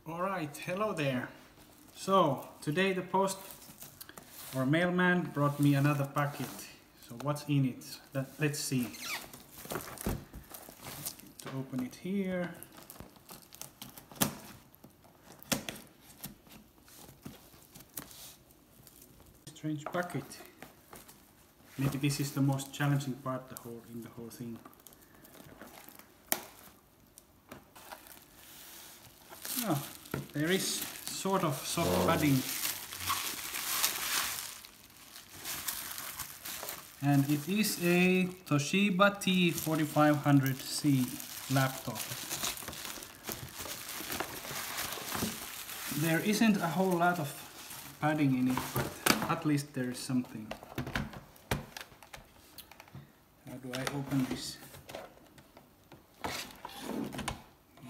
Alright, hello there. So, today the post or mailman brought me another packet. So what's in it? Let's see. To open it here. Strange packet. Maybe this is the most challenging part in the whole thing. Oh, there is sort of soft padding, and it is a Toshiba T4500C laptop. There isn't a whole lot of padding in it, but at least there is something. How do I open this?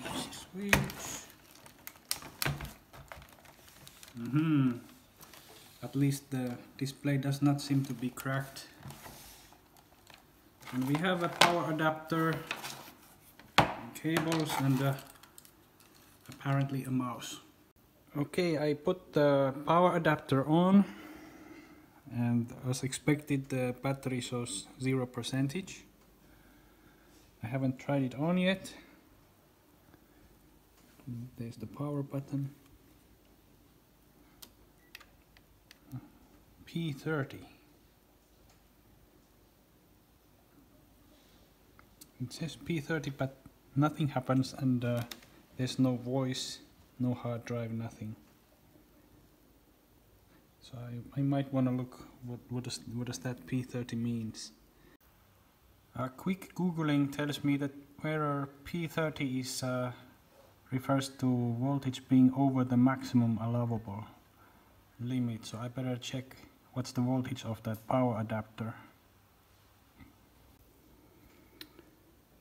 Use the switch. At least the display does not seem to be cracked. And we have a power adapter, cables, and apparently a mouse. Okay, I put the power adapter on, and as expected the battery shows 0%. I haven't tried it on yet. There's the power button. P30. It says P30, but nothing happens, and there's no voice, no hard drive, nothing. So I might want to look what does that P30 means. A quick googling tells me that where P30 is refers to voltage being over the maximum allowable limit, so I better check what's the voltage of that power adapter.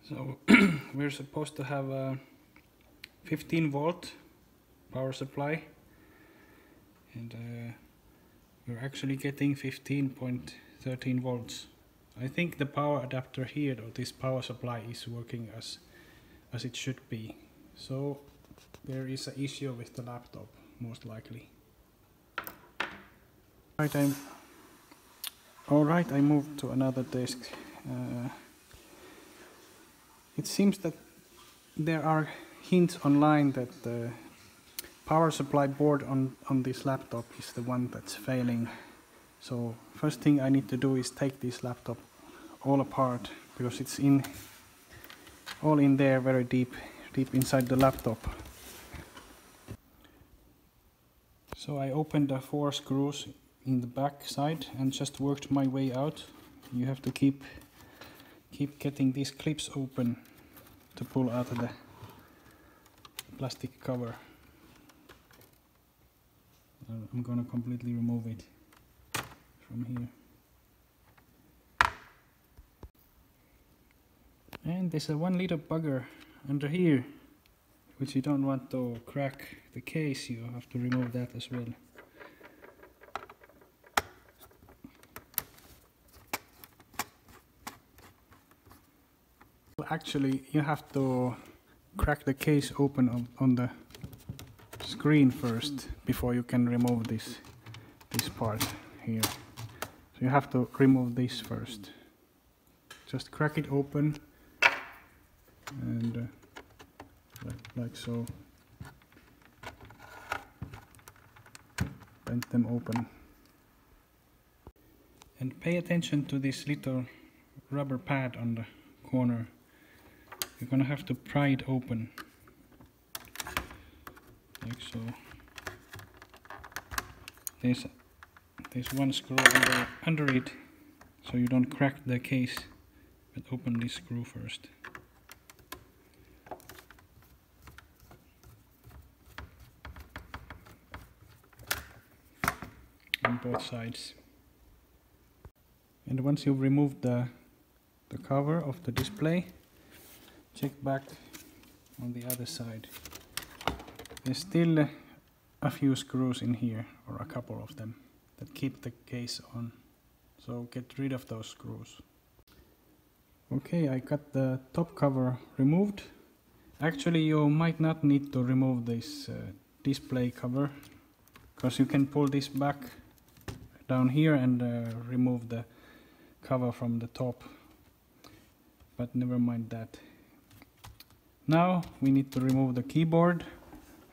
So we're supposed to have a 15 volt power supply, and we're actually getting 15.13 volts. I think the power adapter here, or this power supply, is working as it should be. So there is an issue with the laptop, most likely. Alright, I moved to another desk. It seems that there are hints online that the power supply board on this laptop is the one that's failing. So first thing I need to do is take this laptop all apart, because it's all in there, very deep inside the laptop. So I opened the 4 screws in the back side and just worked my way out. You have to keep getting these clips open to pull out of the plastic cover. I'm gonna completely remove it from here. And there's a one little bugger under here, which you don't want to crack the case. You have to remove that as well. Actually, you have to crack the case open on the screen first before you can remove this part here. So you have to remove this first. Just crack it open, and like so. Bend them open. And pay attention to this little rubber pad on the corner. You're gonna have to pry it open, like so. There's one screw under it, so you don't crack the case, but open this screw first. On both sides. And once you've removed the cover of the display, check back on the other side. There's still a few screws in here, or a couple of them, that keep the case on. So get rid of those screws. Okay, I got the top cover removed. Actually, you might not need to remove this display cover, because you can pull this back down here and remove the cover from the top, but never mind that. Now we need to remove the keyboard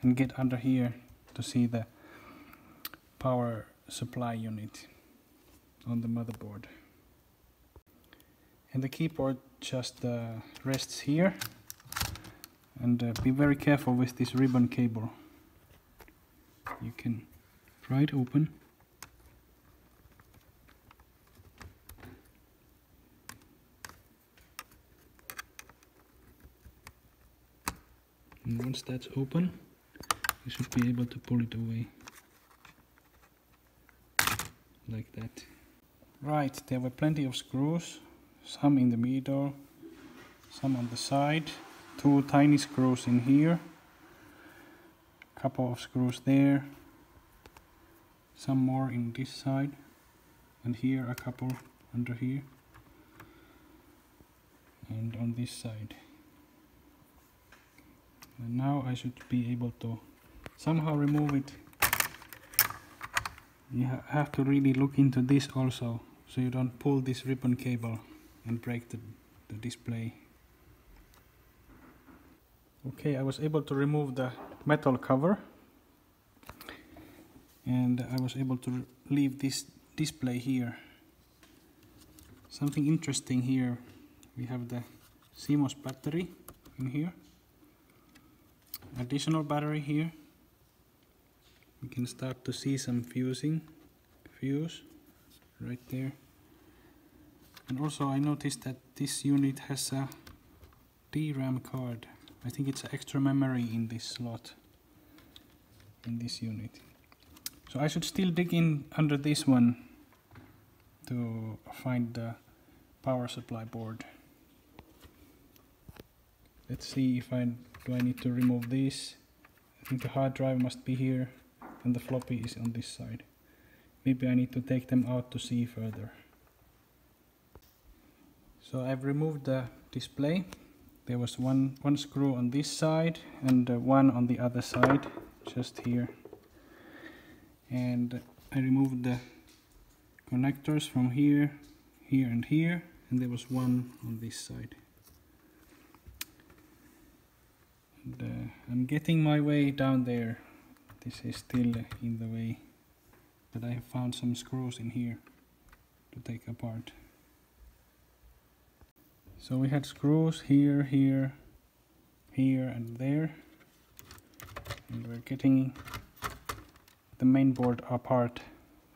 and get under here to see the power supply unit on the motherboard. And the keyboard just rests here, and be very careful with this ribbon cable. You can pry it open. And once that's open, you should be able to pull it away. Like that. Right, there were plenty of screws, some in the middle, some on the side, 2 tiny screws in here, a couple of screws there, some more in this side, and here a couple under here, and on this side. And now I should be able to somehow remove it. You have to really look into this also, so you don't pull this ribbon cable and break the display. Okay, I was able to remove the metal cover, and I was able to leave this display here. Something interesting here, we have the CMOS battery in here, additional battery here. We can start to see some fuse right there. And also I noticed that this unit has a DRAM card. I think it's extra memory in this slot, in this unit. So I should still dig in under this one to find the power supply board. Let's see if do I need to remove this. I think the hard drive must be here and the floppy is on this side. Maybe I need to take them out to see further. So I've removed the display. There was one screw on this side and one on the other side, just here. And I removed the connectors from here, here and here, and there was one on this side. And I'm getting my way down there. This is still in the way, but I have found some screws in here to take apart. So we had screws here, here, here and there, and we're getting the main board apart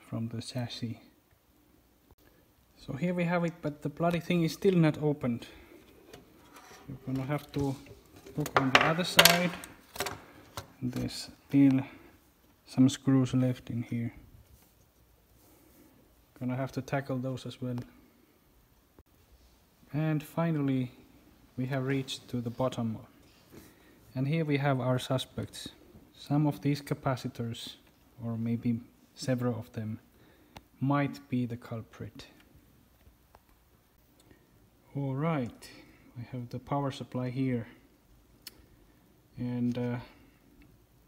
from the chassis. So here we have it, but the bloody thing is still not opened. You're gonna have to look on the other side. There's still some screws left in here. Gonna have to tackle those as well. And finally we have reached to the bottom. And here we have our suspects. Some of these capacitors, or maybe several of them, might be the culprit. Alright, I have the power supply here. And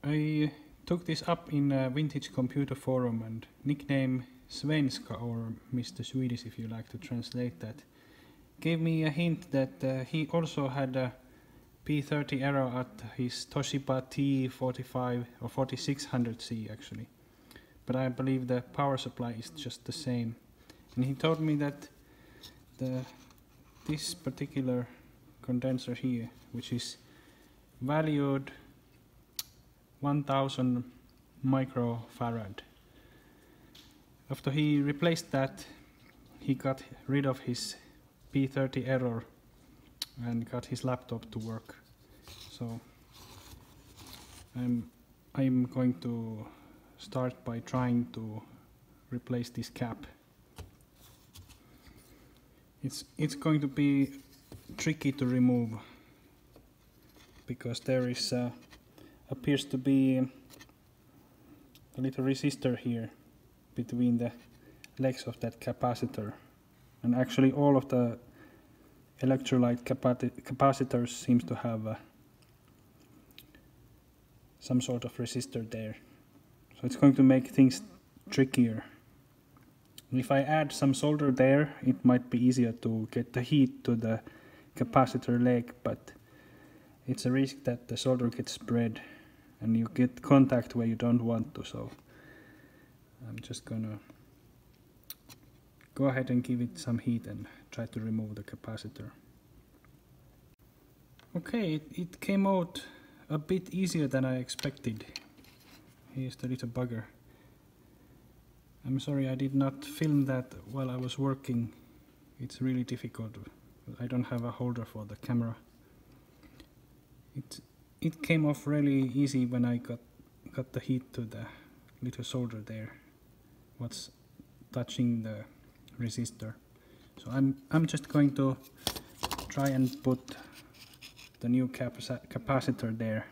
I took this up in a vintage computer forum, and nickname Svenska, or Mr. Swedish if you like to translate that, gave me a hint that he also had a P30 error at his Toshiba T45 or 4600C actually. But I believe the power supply is just the same. And he told me that this particular condenser here, which is valued 1000 microfarad. After he replaced that, he got rid of his P30 error and got his laptop to work. So I'm going to start by trying to replace this cap. It's going to be tricky to remove, because there is appears to be a little resistor here between the legs of that capacitor, and actually all of the electrolyte capacitors seems to have some sort of resistor there. So it's going to make things trickier. If I add some solder there, it might be easier to get the heat to the capacitor leg, but it's a risk that the solder gets spread and you get contact where you don't want to, so I'm just gonna go ahead and give it some heat and try to remove the capacitor. Okay, it came out a bit easier than I expected. Here's the little bugger. I'm sorry I did not film that while I was working. It's really difficult. I don't have a holder for the camera. It came off really easy when I got the heat to the little solder there. What's touching the resistor. So I'm just going to try and put the new capacitor there.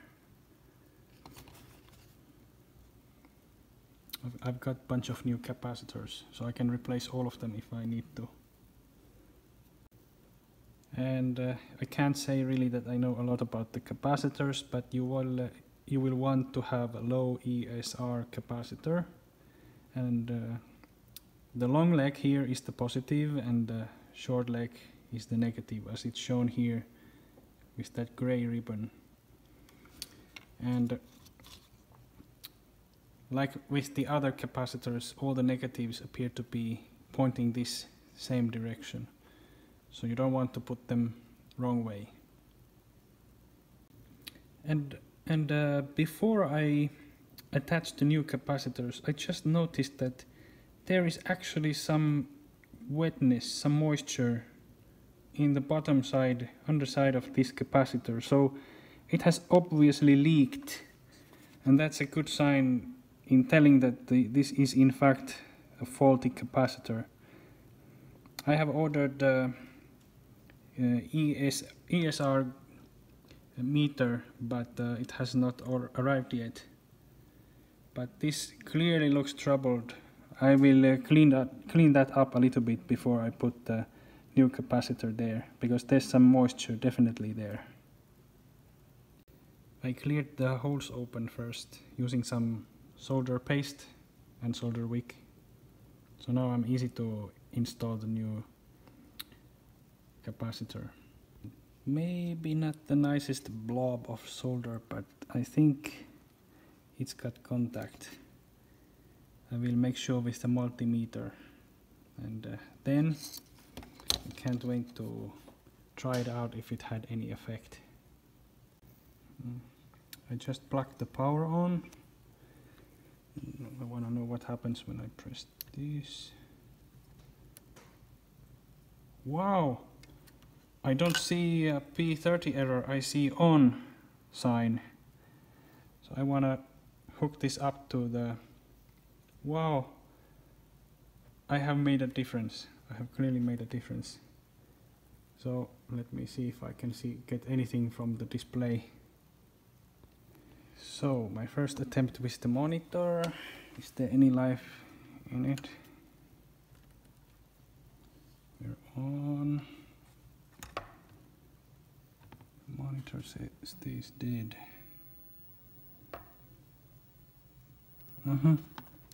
I've got a bunch of new capacitors, so I can replace all of them if I need to. And I can't say really that I know a lot about the capacitors, but you will want to have a low ESR capacitor, and the long leg here is the positive and the short leg is the negative, as it's shown here with that gray ribbon. And like with the other capacitors, all the negatives appear to be pointing this same direction. So you don't want to put them wrong way. And before I attached the new capacitors, I just noticed that there is actually some wetness, some moisture in the bottom side, underside of this capacitor. So it has obviously leaked, and that's a good sign in telling that this is in fact a faulty capacitor. I have ordered ESR meter, but it has not arrived yet. But this clearly looks troubled. I will clean that up a little bit before I put the new capacitor there, because there's some moisture definitely there. I cleared the holes open first using some solder paste and solder wick. So now I'm easy to install the new capacitor. Maybe not the nicest blob of solder, but I think it's got contact. I will make sure with the multimeter, and then I can't wait to try it out if it had any effect. I just plugged the power on. I want to know what happens when I press this. Wow! I don't see a P30 error, I see on sign. So I want to hook this up to the... Wow! I have made a difference. I have clearly made a difference. So let me see if I can get anything from the display. So my first attempt with the monitor. Is there any life in it? We're on. The monitor stays dead.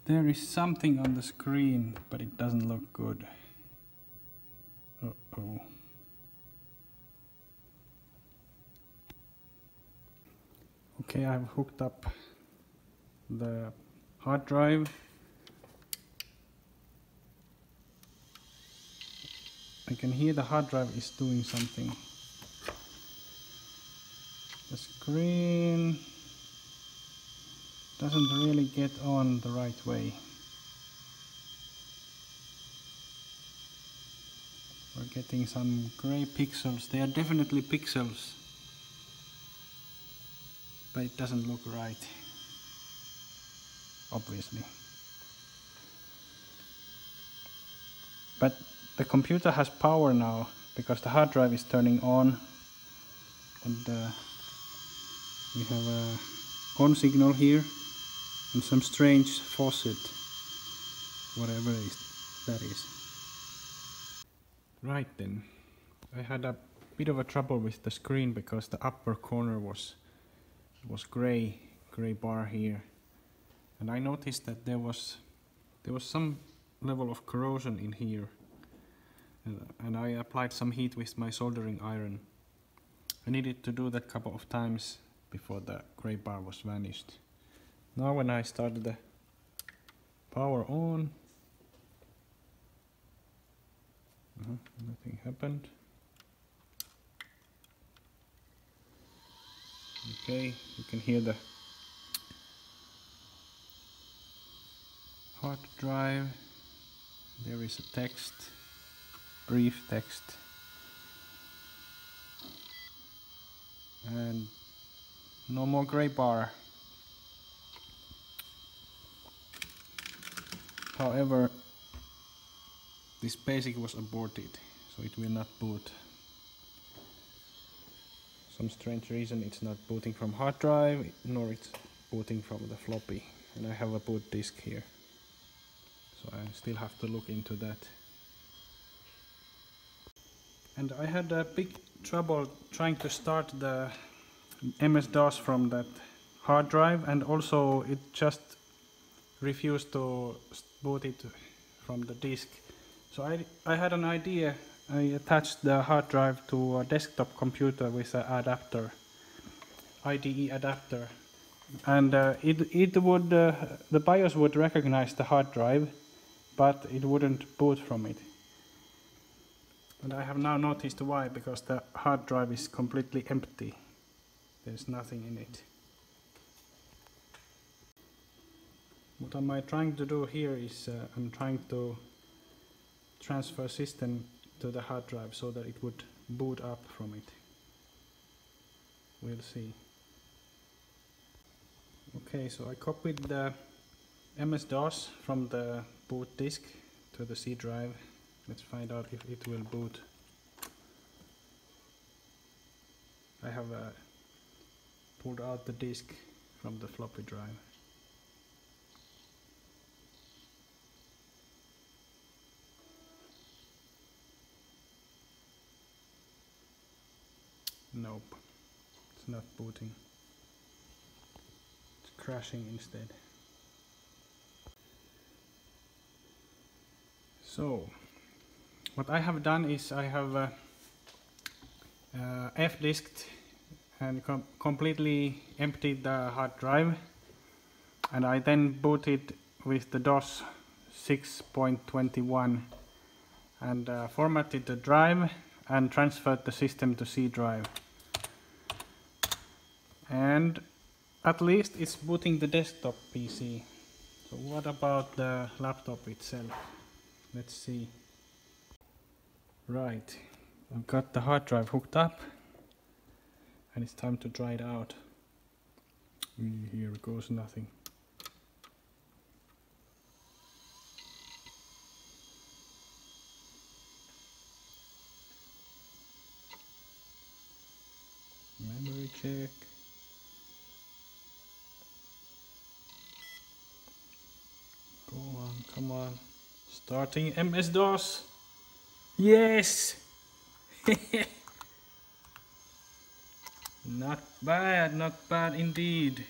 There is something on the screen, but it doesn't look good. Uh-oh. Okay, I've hooked up the hard drive. I can hear the hard drive is doing something. The screen doesn't really get on the right way. We're getting some gray pixels. They are definitely pixels, but it doesn't look right, obviously. But the computer has power now because the hard drive is turning on, and we have a on signal here and some strange faucet, whatever that is. Right then, I had a bit of a trouble with the screen because the upper corner was gray gray bar here, and I noticed that there was some level of corrosion in here, and I applied some heat with my soldering iron. I needed to do that a couple of times before the gray bar was vanished. Now when I started the power on, nothing happened. Okay, you can hear the hard drive. There is a text, brief text, and no more gray bar. However, this basic was aborted, so it will not boot. Some strange reason it's not booting from hard drive, nor it's booting from the floppy. And I have a boot disk here, so I still have to look into that. And I had a big trouble trying to start the MS-DOS from that hard drive, and also it just refused to boot it from the disk. So I had an idea. I attached the hard drive to a desktop computer with an adapter, IDE adapter, and the BIOS would recognize the hard drive, but it wouldn't boot from it. And I have now noticed why, because the hard drive is completely empty. There's nothing in it. What am I trying to do here is I'm trying to transfer system to the hard drive so that it would boot up from it. We'll see. Okay, so I copied the MS-DOS from the boot disk to the C drive. Let's find out if it will boot. I have pulled out the disk from the floppy drive. Nope, it's not booting. It's crashing instead. So, what I have done is I have F-disked and completely emptied the hard drive, and I then booted with the DOS 6.21 and formatted the drive and transferred the system to C drive. And at least it's booting the desktop PC. So what about the laptop itself? Let's see. Right, I've got the hard drive hooked up, and it's time to try it out. Here goes nothing. Memory check. Go on, come on. Starting MS-DOS. Yes! Not bad indeed.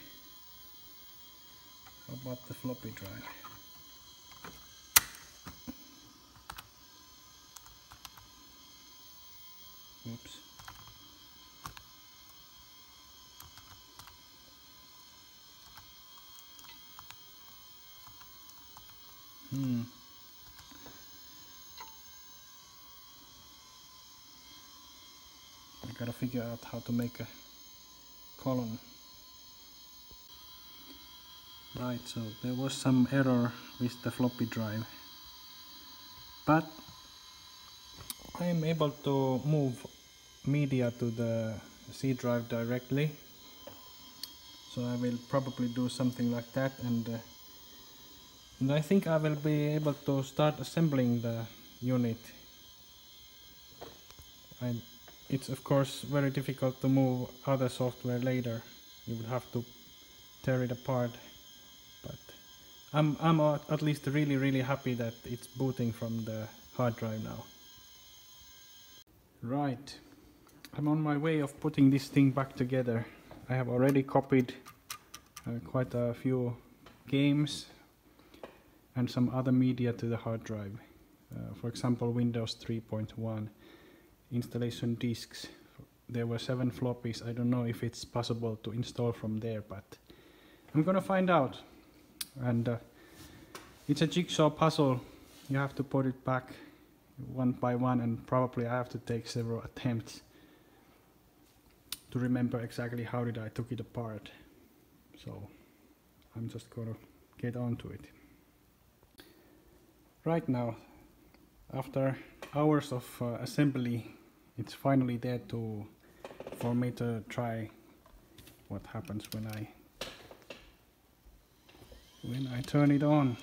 How about the floppy drive? Oops. I gotta figure out how to make a column. Right, so there was some error with the floppy drive, but I am able to move media to the C drive directly, so I will probably do something like that, and I think I will be able to start assembling the unit. It's of course very difficult to move other software later. You would have to tear it apart, but I'm at least really happy that it's booting from the hard drive now. Right, I'm on my way of putting this thing back together. I have already copied quite a few games and some other media to the hard drive. For example, Windows 3.1 installation disks. There were 7 floppies. I don't know if it's possible to install from there, but I'm gonna find out. And it's a jigsaw puzzle. You have to put it back one by one, and probably I have to take several attempts to remember exactly how did I took it apart. So I'm just gonna get on to it. Right now, after hours of assembly, it's finally there for me to try what happens when I turn it on.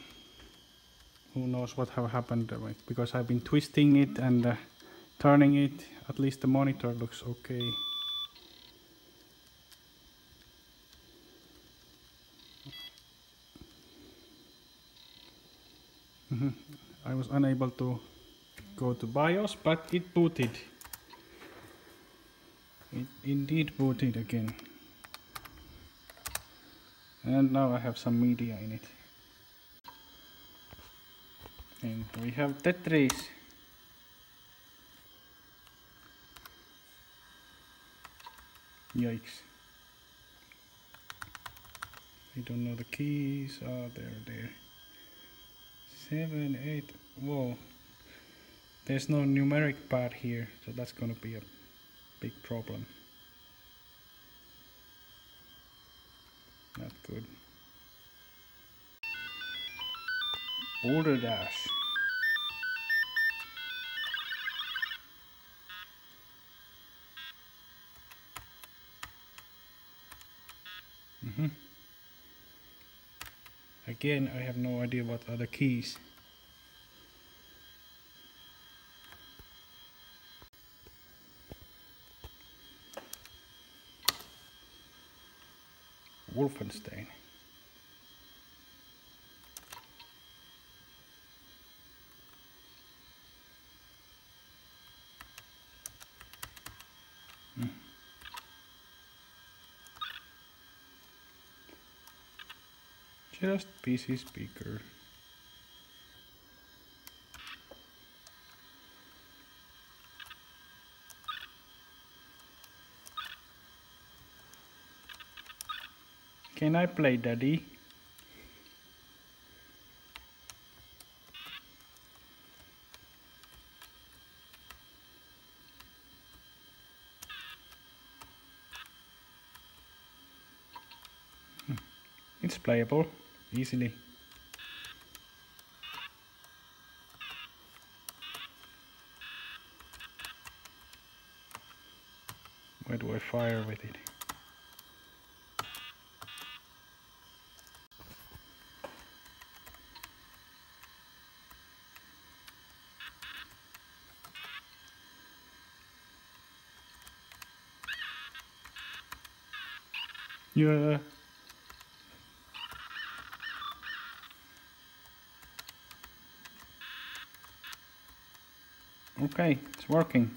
Who knows what have happened, because I've been twisting it and turning it. At least the monitor looks okay. I was unable to go to BIOS, but it booted. It indeed booted again. And now I have some media in it. And we have Tetris. Yikes. I don't know the keys. Oh, they're there. 7, 8. Whoa. There's no numeric pad here, so that's gonna be a big problem. Not good. Border dash. Again, I have no idea what are the keys. Wolfenstein. Just PC speaker. Can I play, Daddy? It's playable, easily. Where do I fire with it? Yeah. Okay, it's working.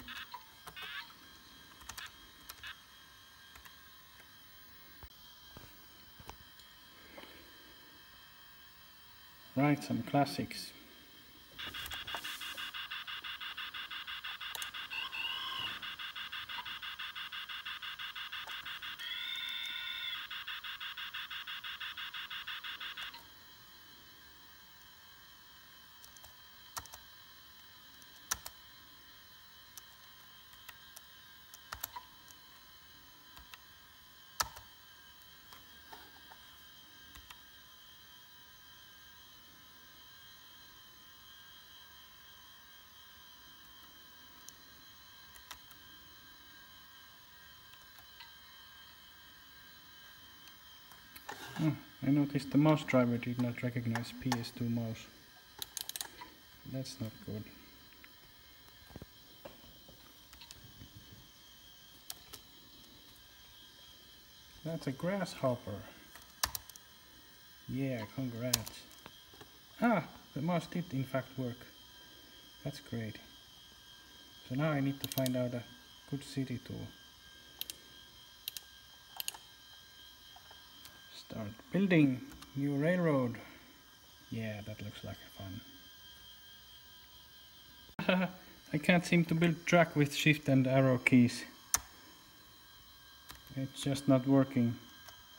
Right, some classics. Oh, I noticed the mouse driver did not recognize PS2 mouse. That's not good. That's a grasshopper. Yeah, congrats. Ah, the mouse did in fact work. That's great. So now I need to find out a good city to Start building new railroad. Yeah, that looks like fun. I can't seem to build track with shift and arrow keys. It's just not working.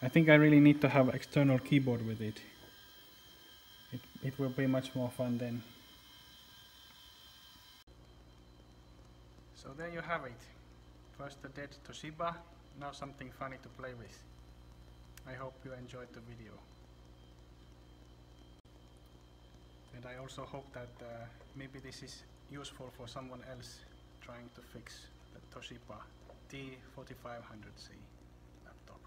I think I really need to have external keyboard with it. It will be much more fun then. So there you have it. First a dead Toshiba, now something funny to play with. I hope you enjoyed the video. And I also hope that maybe this is useful for someone else trying to fix the Toshiba T4500C laptop.